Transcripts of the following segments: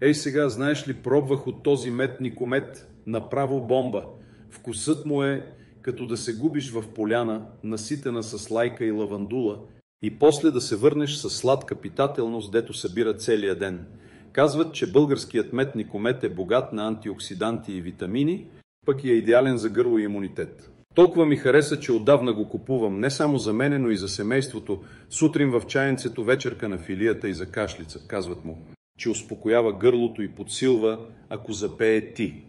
Ей сега, знаеш ли, пробвах от този мед Никомет, направо бомба. Вкусът му е като да се губиш в поляна, наситена с лайка и лавандула, и после да се върнеш с сладка питателност, дето събира целия ден. Казват, че българският мед Никомет е богат на антиоксиданти и витамини, пък и е идеален за гърло и имунитет. Толкова ми хареса, че отдавна го купувам, не само за мене, но и за семейството. Сутрин в чайенцето, вечерка на филията и за кашлица, казват му, че успокоява гърлото и подсилва, ако запее ти.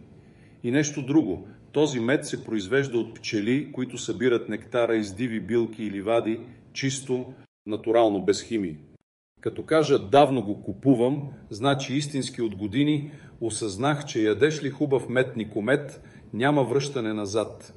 И нещо друго. Този мед се произвежда от пчели, които събират нектара из диви билки и ливади, чисто, натурално, без химии. Като кажа давно го купувам, значи истински от години осъзнах, че ядеш ли хубав мед Никомет, няма връщане назад.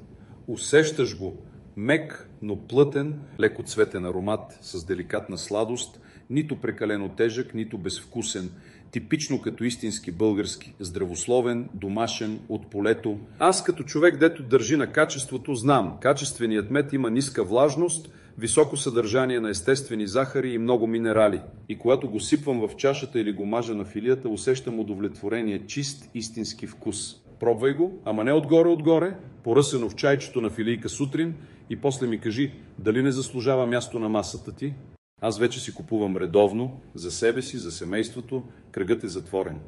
Усещаш го, мек, но плътен, леко цветен аромат с деликатна сладост, нито прекалено тежък, нито безвкусен, типично като истински български, здравословен, домашен, от полето. Аз като човек, дето държи на качеството, знам, качественият мед има ниска влажност, високо съдържание на естествени захари и много минерали. И когато го сипвам в чашата или го мажа на филията, усещам удовлетворение, чист, истински вкус. Пробвай го, ама не отгоре, поръсено в чайчето на филийка сутрин и после ми кажи, дали не заслужава място на масата ти. Аз вече си купувам редовно, за себе си, за семейството, кръгът е затворен.